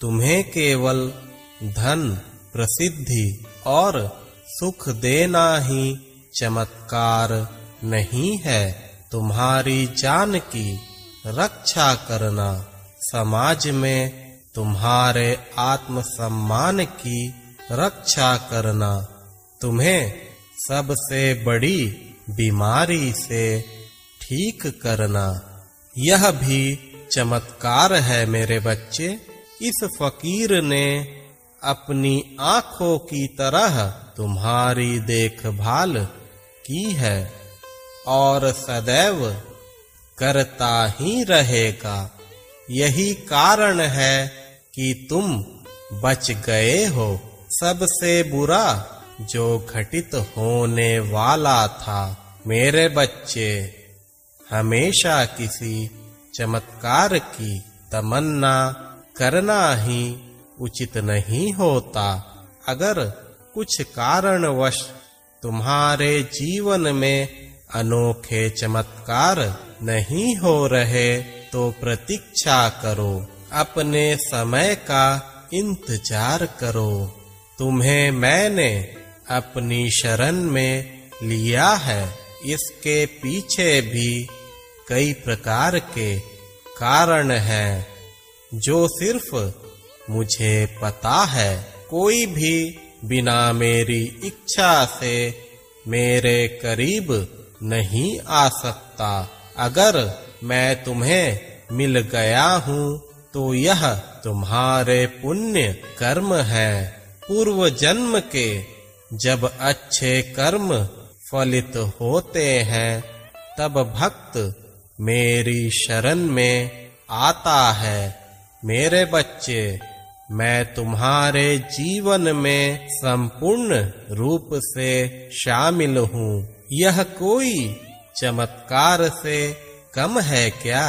तुम्हें केवल धन, प्रसिद्धि और सुख देना ही चमत्कार नहीं है, तुम्हारी जान की रक्षा करना, समाज में तुम्हारे आत्मसम्मान की रक्षा करना, तुम्हें सबसे बड़ी बीमारी से ठीक करना, यह भी चमत्कार है मेरे बच्चे। इस फकीर ने अपनी आँखों की तरह तुम्हारी देखभाल की है और सदैव करता ही रहेगा। यही कारण है कि तुम बच गए हो। सबसे बुरा जो घटित होने वाला था मेरे बच्चे, हमेशा किसी चमत्कार की तमन्ना करना ही उचित नहीं होता। अगर कुछ कारणवश तुम्हारे जीवन में अनोखे चमत्कार नहीं हो रहे तो प्रतीक्षा करो, अपने समय का इंतजार करो। तुम्हें मैंने अपनी शरण में लिया है, इसके पीछे भी कई प्रकार के कारण हैं जो सिर्फ मुझे पता है। कोई भी बिना मेरी इच्छा से मेरे करीब नहीं आ सकता। अगर मैं तुम्हें मिल गया हूँ तो यह तुम्हारे पुण्य कर्म है। पूर्व जन्म के जब अच्छे कर्म फलित होते हैं तब भक्त मेरी शरण में आता है। मेरे बच्चे, मैं तुम्हारे जीवन में संपूर्ण रूप से शामिल हूँ। यह कोई चमत्कार से कम है क्या?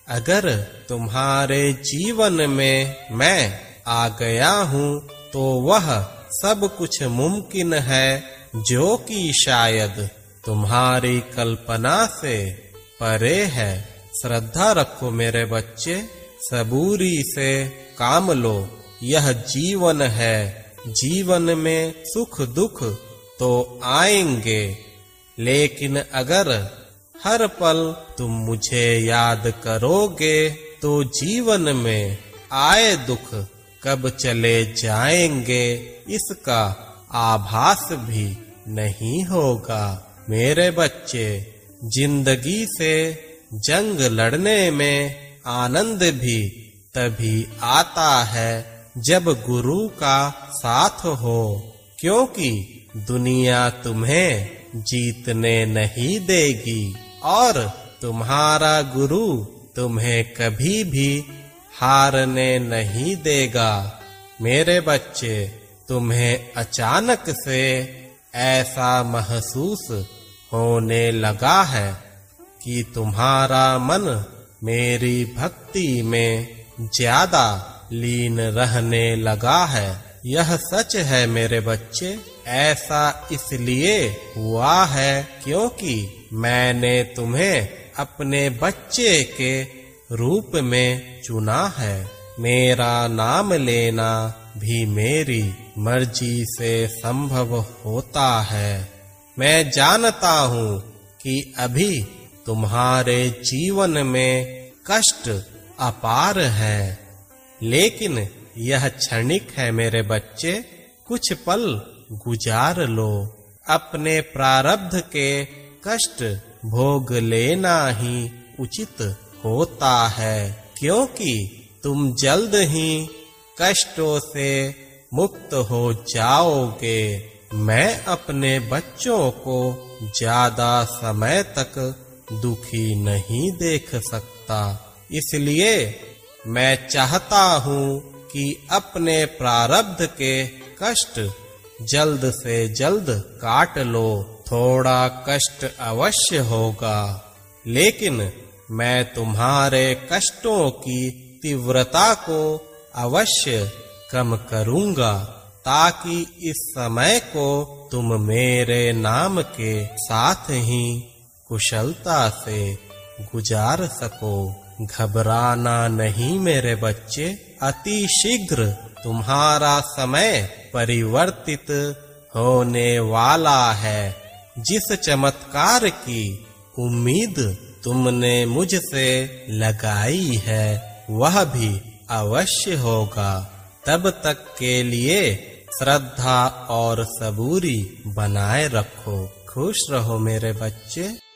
अगर तुम्हारे जीवन में मैं आ गया हूँ तो वह सब कुछ मुमकिन है जो कि शायद तुम्हारी कल्पना से परे है। श्रद्धा रखो मेरे बच्चे, सबूरी से काम लो। यह जीवन है, जीवन में सुख दुख तो आएंगे, लेकिन अगर हर पल तुम मुझे याद करोगे तो जीवन में आए दुख कब चले जाएंगे इसका आभास भी नहीं होगा। मेरे बच्चे, जिंदगी से जंग लड़ने में आनंद भी तभी आता है जब गुरु का साथ हो, क्योंकि दुनिया तुम्हें जीतने नहीं देगी और तुम्हारा गुरु तुम्हें कभी भी हारने नहीं देगा। मेरे बच्चे, तुम्हें अचानक से ऐसा महसूस होने लगा है कि तुम्हारा मन मेरी भक्ति में ज्यादा लीन रहने लगा है। यह सच है मेरे बच्चे। ऐसा इसलिए हुआ है क्योंकि मैंने तुम्हें अपने बच्चे के रूप में चुना है। मेरा नाम लेना भी मेरी मर्जी से संभव होता है। मैं जानता हूँ कि अभी तुम्हारे जीवन में कष्ट अपार है, लेकिन यह क्षणिक है मेरे बच्चे। कुछ पल गुजार लो। अपने प्रारब्ध के कष्ट भोग लेना ही उचित होता है, क्योंकि तुम जल्द ही कष्टों से मुक्त हो जाओगे। मैं अपने बच्चों को ज्यादा समय तक दुखी नहीं देख सकता, इसलिए मैं चाहता हूँ कि अपने प्रारब्ध के कष्ट जल्द से जल्द काट लो। थोड़ा कष्ट अवश्य होगा, लेकिन मैं तुम्हारे कष्टों की तीव्रता को अवश्य कम करूँगा, ताकि इस समय को तुम मेरे नाम के साथ ही कुशलता से गुजार सको। घबराना नहीं मेरे बच्चे, अति शीघ्र तुम्हारा समय परिवर्तित होने वाला है। जिस चमत्कार की उम्मीद तुमने मुझसे लगाई है वह भी अवश्य होगा। तब तक के लिए श्रद्धा और सबूरी बनाए रखो। खुश रहो मेरे बच्चे।